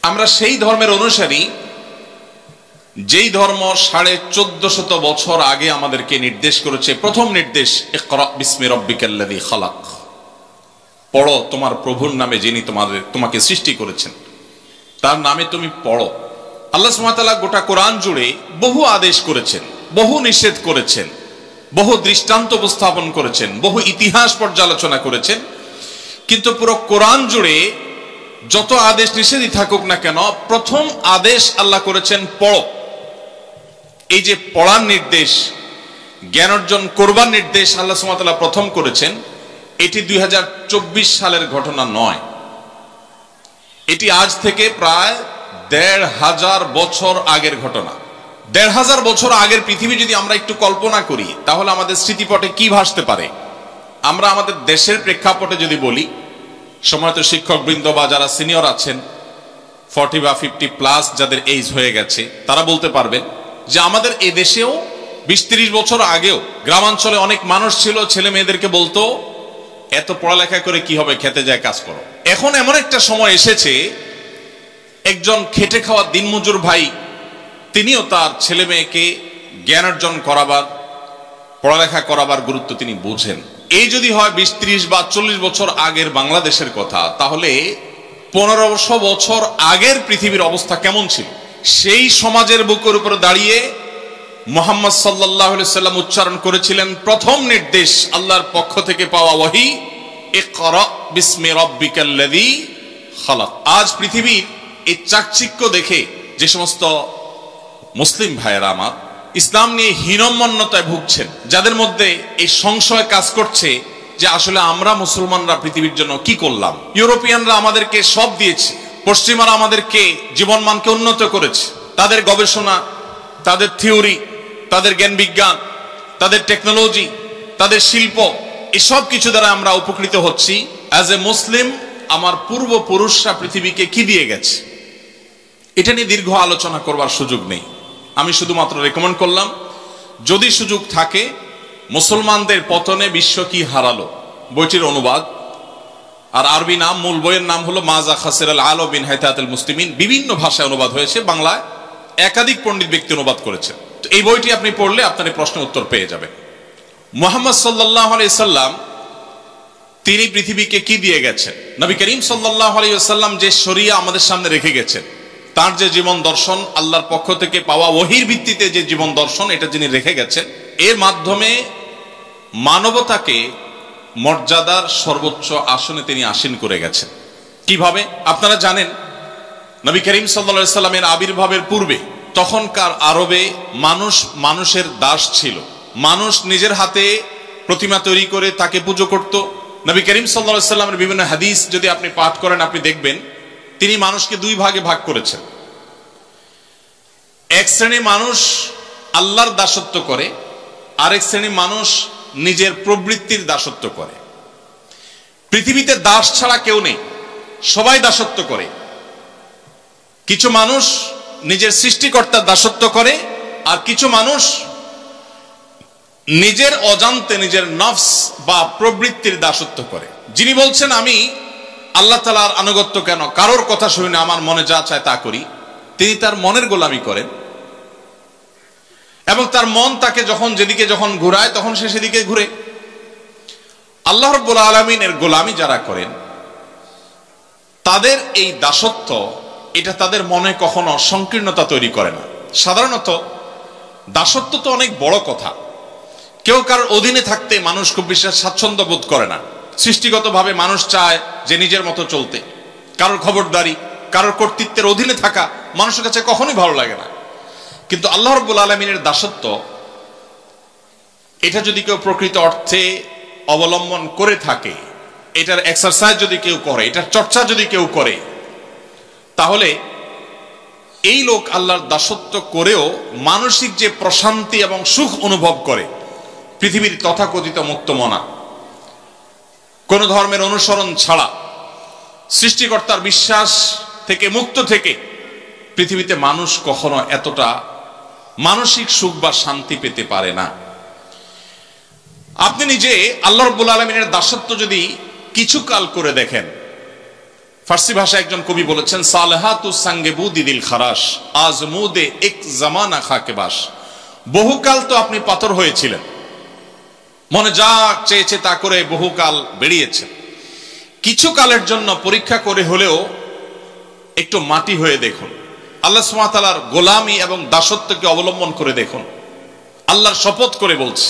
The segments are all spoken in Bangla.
আমরা সেই ধর্মের অনুসারী যেই ধর্ম 1450 বছর আগে আমাদেরকে নির্দেশ করেছে। প্রথম নির্দেশ, ইকরা বিসমি রাব্বিকাল্লাযী খালাক, পড়ো তোমার প্রভুর নামে যিনি তোমাকে সৃষ্টি করেছেন, তার নামে তুমি পড়ো। আল্লাহ সুবহানাহু ওয়া তাআলা গোটা কোরআন জুড়ে বহু আদেশ করেছেন, বহু নিষেধ করেছেন, বহু দৃষ্টান্ত উপস্থাপন করেছেন, বহু ইতিহাস পর্যালোচনা করেছেন। কিন্তু পুরো কোরআন জুড়ে যত আদেশ নিষেধই থাকুক না কেন, প্রথম আদেশ আল্লাহ করেছেন পড়ো। এই যে পড়ার নির্দেশ, জ্ঞান অর্জন করবার নির্দেশ আল্লাহ সুবহানাহু ওয়া তাআলা প্রথম করেছেন, এটি 2024 সালের ঘটনা নয়। এটি আজ থেকে প্রায় 1500 বছর আগের ঘটনা। 1500 বছর আগের পৃথিবী যদি আমরা একটু কল্পনা করি, তাহলে আমাদের স্মৃতিপটে কি ভাসতে পারে? আমরা আমাদের দেশের প্রেক্ষাপটে যদি বলি, সময়ত শিক্ষক বৃন্দ বা যারা সিনিয়র আছেন, 40 বা 50 প্লাস যাদের এইজ হয়ে গেছে, তারা বলতে পারবেন যে আমাদের এই দেশেও 20-30 বছর আগেও গ্রামাঞ্চলে অনেক মানুষ ছিল, ছেলে মেয়েদেরকে বলতো এত পড়ালেখা করে কি হবে, খেতে যায় কাজ করো। এখন এমন একটা সময় এসেছে, একজন খেটে খাওয়া দিনমজুর ভাই তিনিও তার ছেলে মেয়েকে জ্ঞান অর্জন করাবার, পড়ালেখা করাবার গুরুত্ব তিনি বুঝেন। এই যদি হয় 20-30 বা 40 বছর আগের বাংলাদেশের কথা, তাহলে 1500 বছর আগের পৃথিবীর অবস্থা কেমন ছিল? সেই সমাজের বুকের উপর দাঁড়িয়ে মুহাম্মদ সাল্লাল্লাহু আলাইহি সাল্লাম উচ্চারণ করেছিলেন প্রথম নির্দেশ আল্লাহর পক্ষ থেকে পাওয়া ওহী, ইকরা বিসমি রাব্বিকাল্লাযী খালাক। আজ পৃথিবীর এই চাকচিক্য দেখে যে সমস্ত মুসলিম ভাইয়েরা আমার ইসলাম নিয়ে হীনম্মন্যতায় ভুগছেন, যাদের মধ্যে এই সংশয় কাজ করছে যে আসলে আমরা মুসলমানরা পৃথিবীর জন্য কি করলাম। ইউরোপিয়ানরা আমাদেরকে সব দিয়েছে, পশ্চিমারা আমাদেরকে জীবনমানকে উন্নত করেছে, তাদের গবেষণা, তাদের থিওরি, তাদের জ্ঞান বিজ্ঞান, তাদের টেকনোলজি, তাদের শিল্প, এসব কিছু দ্বারা আমরা উপকৃত হচ্ছি। অ্যাজ এ মুসলিম আমার পূর্বপুরুষরা পৃথিবীকে কি দিয়ে গেছে, এটা নিয়ে দীর্ঘ আলোচনা করবার সুযোগ নেই। আমি শুধুমাত্র রেকমেন্ড করলাম, যদি সুযোগ থাকে, মুসলমানদের পতনে বিশ্ব কি হারালো বইটির অনুবাদ, আর আরবি নাম, মূল বইয়ের নাম হলো মাজা খাসিরাল আলো বিন হায়াতাতুল মুসলিমিন। বিভিন্ন ভাষায় অনুবাদ হয়েছে, বাংলায় একাধিক পণ্ডিত ব্যক্তি অনুবাদ করেছেন। তো এই বইটি আপনি পড়লে আপনার এই প্রশ্নের উত্তর পেয়ে যাবেন। মুহাম্মদ সাল্লাল্লাহু আলাইহি সাল্লাম তিনি পৃথিবীকে কি দিয়ে গেছেন? নবী করিম সাল্লাল্লাহু আলাইহি ওয়াসাল্লাম যে শরিয়া আমাদের সামনে রেখে গেছেন, তার যে জীবন দর্শন, আল্লাহর পক্ষ থেকে পাওয়া ওহীর ভিত্তিতে যে জীবন দর্শন, এটা যিনি রেখে গেছেন, এর মাধ্যমে মানবতাকে মর্যাদার সর্বোচ্চ আসনে তিনি আসীন করে গেছেন। কিভাবে? আপনারা জানেন, নবী করিম সাল্লাল্লাহু আলাইহি সাল্লামের আবির্ভাবের পূর্বে তখনকার আরবে মানুষের দাস ছিল। মানুষ নিজের হাতে প্রতিমা তৈরি করে তাকে পুজো করত। নবী করিম সাল্লাল্লাহু আলাইহি সাল্লামের বিভিন্ন হাদিস যদি আপনি পাঠ করেন, আপনি দেখবেন তিনি মানুষকে দুই ভাগে ভাগ করেছেন। এক শ্রেণী মানুষ আল্লাহর দাসত্ব করে, আরেক শ্রেণী মানুষ নিজের প্রবৃত্তির দাসত্ব করে। পৃথিবীতে দাস ছাড়া কেউ নেই, সবাই দাসত্ব করে। কিছু মানুষ নিজের সৃষ্টিকর্তার দাসত্ব করে, আর কিছু মানুষ নিজের অজান্তে নিজের নফস বা প্রবৃত্তির দাসত্ব করে। যিনি বলছেন আমি আল্লাহ তাআলার আনুগত্য কেন, কারোর কথা শুনি না, আমার মনে যা চায় তা করি, তিনি তার মনের গোলামি করেন, এবং তার মন তাকে যখন যেদিকে যখন ঘুরায় তখন সে সেদিকে ঘুরে। আল্লাহ রাব্বুল আলামিনের গোলামি যারা করেন, তাদের এই দাসত্ব, এটা তাদের মনে কখনো সংকীর্ণতা তৈরি করে না। সাধারণত দাসত্ব তো অনেক বড় কথা, কেউ কারোর অধীনে থাকতে মানুষ খুব বেশি স্বাচ্ছন্দ্য বোধ করে না। সৃষ্টিগতভাবে মানুষ চায় যে নিজের মতো চলতে, কারোর খবরদারি, কারোর কর্তৃত্বের অধীনে থাকা মানুষের কাছে কখনোই ভালো লাগে না। কিন্তু আল্লাহ রাব্বুল আলামিনের দাসত্ব, এটা যদি কেউ প্রকৃত অর্থে অবলম্বন করে থাকে, এটার এক্সারসাইজ যদি কেউ করে, এটার চর্চা যদি কেউ করে, তাহলে এই লোক আল্লাহর দাসত্ব করেও মানসিক যে প্রশান্তি এবং সুখ অনুভব করে, পৃথিবীর তথাকথিত মুক্তমনা, কোন ধর্মের অনুসরণ ছাড়া, সৃষ্টিকর্তার বিশ্বাস থেকে মুক্ত থেকে পৃথিবীতে মানুষ কখনো এতটা মানসিক সুখ বা শান্তি পেতে পারে না। আপনি নিজে আল্লাহ রাব্বুল আলামিনের দাসত্ব যদি কিছু কাল করে দেখেন, ফার্সি ভাষায় একজন কবি বলেছেন, সালেহাতু সাঙ্গেবু দিদিল খারাস আজমুদে এক জামানা খাকে বাস। বহুকাল তো আপনি পাথর হয়েছিলেন, মনে যা চেয়েছে তা করে বহুকাল বেরিয়েছে, কিছু কালের জন্য পরীক্ষা করে হলেও একটু মাটি হয়ে দেখুন, আল্লাহ সুবহানাহু ওয়া তাআলার গোলামি এবং দাসত্বকে অবলম্বন করে দেখুন। আল্লাহর শপথ করে বলছি,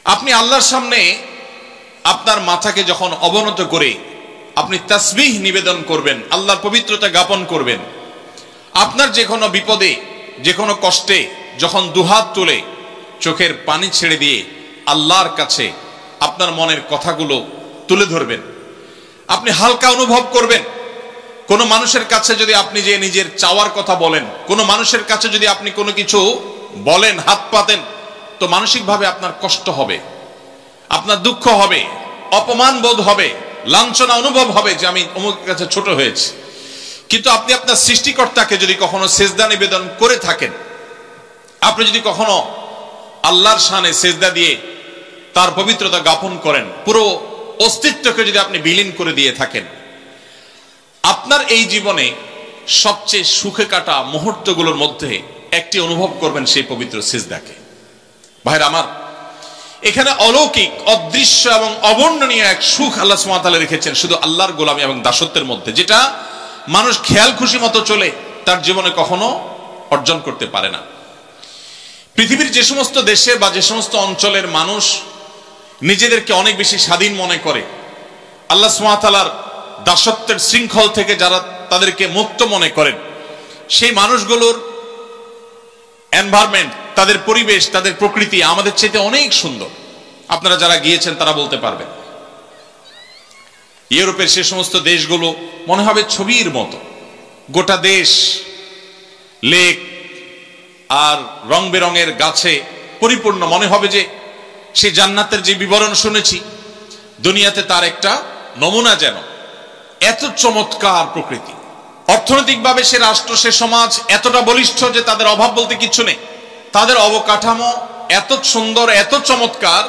আপনি আল্লাহর সামনে আপনার মাথাকে যখন অবনত করে আপনি তাসবিহ নিবেদন করবেন, আল্লাহর পবিত্রতা জ্ঞাপন করবেন, আপনার যে কোনো বিপদে যে কোনো কষ্টে যখন দুহাত তুলে চোখের পানি ছেড়ে দিয়ে আল্লাহর কাছে আপনার মনের কথাগুলো তুলে ধরবেন, আপনি হালকা অনুভব করবেন। কোনো মানুষের কাছে যদি আপনি যে নিজের চাওয়ার কথা বলেন, কোনো মানুষের কাছে যদি আপনি কোনো কিছু বলেন, হাত পাতেন, তো মানসিকভাবে আপনার কষ্ট হবে, আপনার দুঃখ হবে, অপমান বোধ হবে, লাঞ্ছনা অনুভব হবে যে আমি অমুকের কাছে ছোট হয়েছি। কিন্তু আপনি আপনার সৃষ্টিকর্তাকে যদি কখনো সেজদা নিবেদন করে থাকেন, আপনি যদি কখনো আল্লাহর শানে সেজদা দিয়ে তার পবিত্রতা জ্ঞাপন করেন, পুরো অস্তিত্বকে যদি আপনি বিলীন করে দিয়ে থাকেন, আপনার এই জীবনে সবচেয়ে সুখে কাটা মুহূর্তগুলোর মধ্যে একটি অনুভব করবেন সেই পবিত্র সিজদাকে। ভাইরা আমার, এখানে অলৌকিক, অদৃশ্য এবং অবর্ণনীয় এক সুখ আল্লাহ সুবহানাহু ওয়া তাআলা রেখেছেন শুধু আল্লাহর গোলামি এবং দাসত্বের মধ্যে, যেটা মানুষ খেয়াল খুশি মতো চলে তার জীবনে কখনো অর্জন করতে পারে না। পৃথিবীর যে সমস্ত দেশে বা যে সমস্ত অঞ্চলের মানুষ নিজেদেরকে অনেক বেশি স্বাধীন মনে করে, আল্লাহ সুবহানাহু ওয়া তাআলার দাসত্বের শৃঙ্খল থেকে যারা তাদেরকে মুক্ত মনে করেন, সেই মানুষগুলোর এনভায়রনমেন্ট, তাদের পরিবেশ, তাদের প্রকৃতি আমাদের চাইতে অনেক সুন্দর। আপনারা যারা গিয়েছেন তারা বলতে পারবেন। ইউরোপের সে সমস্ত দেশগুলো মনে হবে ছবির মতো, গোটা দেশ লেক আর রং বেরঙের গাছে পরিপূর্ণ, মনে হবে যে সেই জান্নাতের যে বিবরণ শুনেছি দুনিয়াতে তার একটা নমুনা, যেন এত চমৎকার প্রকৃতি। অর্থনৈতিকভাবে সে রাষ্ট্র, সে সমাজ এতটা বলিষ্ঠ যে তাদের অভাব বলতে কিছু নেই। তাদের অবকাঠামো এত সুন্দর, এত চমৎকার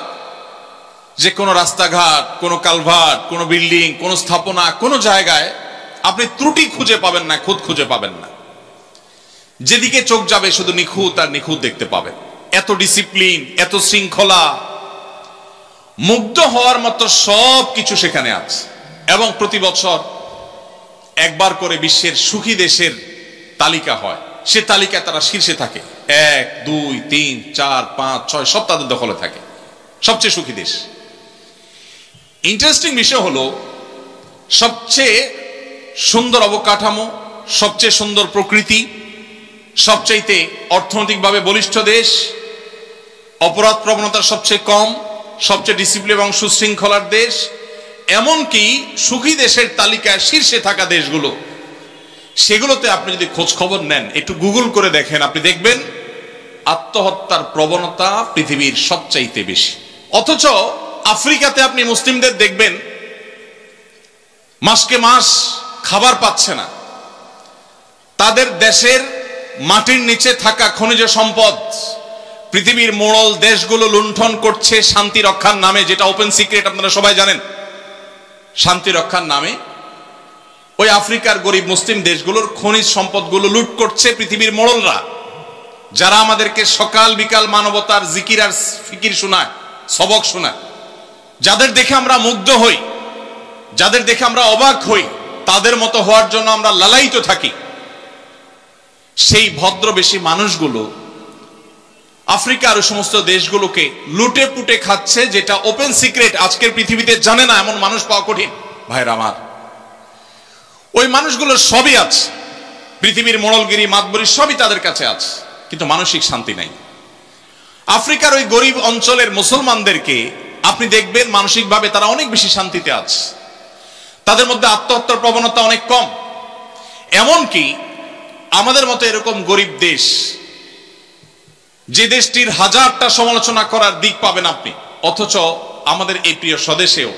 যে কোনো রাস্তাঘাট, কোনো কালভার্ট, কোনো বিল্ডিং, কোনো স্থাপনা, কোনো জায়গায় আপনি ত্রুটি খুঁজে পাবেন না, খুঁত খুঁজে পাবেন না। যেদিকে চোখ যাবে শুধু নিখুঁত আর নিখুঁত দেখতে পাবেন। এত ডিসিপ্লিন, এত শৃঙ্খলা, মুগ্ধ হওয়ার মতো সব কিছু সেখানে আছে। এবং প্রতি বছর একবার করে বিশ্বের সুখী দেশের তালিকা হয়, সে তালিকায় তারা শীর্ষে থাকে। 1, 2, 3, 4, 5, 6 সব তাদের দখলে থাকে, সবচেয়ে সুখী দেশ। ইন্টারেস্টিং বিষয় হলো, সবচেয়ে সুন্দর অবকাঠামো, সবচেয়ে সুন্দর প্রকৃতি, সবচাইতে অর্থনৈতিকভাবে বলিষ্ঠ দেশ, অপরাধ প্রবণতা সবচেয়ে কম, সবচেয়ে ডিসিপ্লিন এবং সুশৃঙ্খলার দেশ, এমনকি সুখী দেশের তালিকায় শীর্ষে থাকা দেশগুলো, সেগুলোতে আপনি যদি খোঁজ খবর নেন, একটু গুগল করে দেখেন, আপনি দেখবেন আত্মহত্যার প্রবণতা পৃথিবীর সবচাইতে বেশি। অথচ আফ্রিকাতে আপনি মুসলিমদের দেখবেন মাসকে মাস খাবার পাচ্ছে না। তাদের দেশের মাটির নিচে থাকা খনিজ সম্পদ পৃথিবীর মোড়ল দেশগুলো লুণ্ঠন করছে শান্তি রক্ষার নামে, যেটা ওপেন সিক্রেট, আপনারা সবাই জানেন। শান্তি রক্ষার নামে ওই আফ্রিকার গরিব মুসলিম দেশগুলোর খনিজ সম্পদগুলো লুট করছে পৃথিবীর মোড়লরা, যারা আমাদেরকে সকাল বিকাল মানবতার জিকির আর ফিকির শোনায়, সবক শোনায়, যাদের দেখে আমরা মুগ্ধ হই, যাদের দেখে আমরা অবাক হই, তাদের মতো হওয়ার জন্য আমরা লালায়িত থাকি। সেই ভদ্রবেশী মানুষগুলো আফ্রিকার ওই সমস্ত দেশগুলোকে লুটে পুটে খাচ্ছে, যেটা ওপেন সিক্রেট, আজকের পৃথিবীতে জানে না এমন মানুষ পাওয়া কঠিন। ভাইরা আমার, ওই মানুষগুলোর সবই আছে, পৃথিবীর মোড়লগিরি, মাতবরি সবই তাদের কাছে আছে, কিন্তু মানসিক শান্তি নাই। আফ্রিকার ওই গরিব অঞ্চলের মুসলমানদেরকে আপনি দেখবেন মানসিকভাবে তারা অনেক বেশি শান্তিতে আছে, তাদের মধ্যে আত্মহত্যার প্রবণতা অনেক কম। এমনকি আমাদের মতো এরকম গরিব দেশ, যে দেশটির হাজারটা সমালোচনা করার দিক পাবেন আপনি, অথচ আমাদের এই প্রিয় স্বদেশেও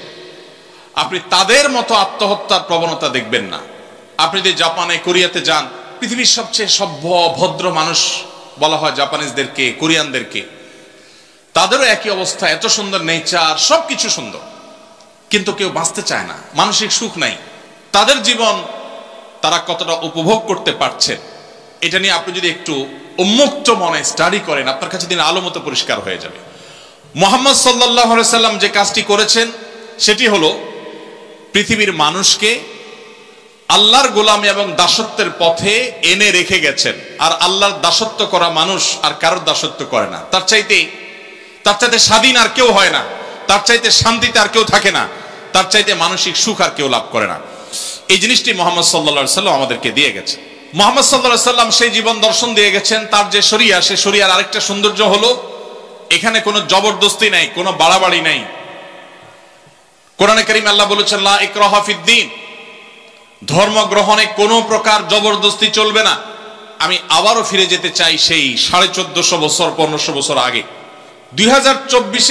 আপনি তাদের মতো আত্মহত্যার প্রবণতা দেখবেন না। আপনি যদি জাপানে, কোরিয়াতে যান, পৃথিবীর সবচেয়ে সভ্য ভদ্র মানুষ বলা হয় জাপানিজদেরকে, কোরিয়ানদেরকে, তাদেরও একই অবস্থা, এত সুন্দর নেচার, সবকিছু সুন্দর, কিন্তু কেউ বাঁচতে চায় না, মানসিক সুখ নাই। তাদের জীবন তারা কতটা উপভোগ করতে পারছেন, এটা নিয়ে আপনি যদি একটু উন্মুক্ত মনে স্টাডি করেন, আপনার কাছে দিন আলো মতো পরিষ্কার হয়ে যাবে। মুহাম্মদ সাল্লাল্লাহু আলাইহি সাল্লাম যে কাজটি করেছেন সেটি হলো পৃথিবীর মানুষকে আল্লাহর গোলামি এবং দাসত্বের পথে এনে রেখে গেছেন। আর আল্লাহর দাসত্ব করা মানুষ আর কারোর দাসত্ব করে না। তার চাইতে স্বাধীন আর কেউ হয় না, তার চাইতে শান্তিতে আর কেউ থাকে না, তার চাইতে মানসিক সুখ আর কেউ লাভ করে না। এই জিনিসটি মুহাম্মদ সাল্লাল্লাহু আলাইহি সাল্লাম আমাদেরকে দিয়ে গেছেন। মুহাম্মদ সাল্লাল্লাহু আলাইহি সাল্লাম সেই জীবন দর্শন দিয়ে গেছেন। তার যে শরিয়া, সেই শরিয়ার আরেকটা সৌন্দর্য হলো এখানে কোনো জবরদস্তি নাই, কোনো বাড়াবাড়ি নাই। কোরআনে কারীমে আল্লাহ বলেছেন লা ইকরাহা ফিদ্দীন, ধর্ম গ্রহণে কোনো প্রকার জবরদস্তি চলবে না। আমি আবারও ফিরে যেতে চাই সেই 1450 বছর 1500 বছর আগে। 2024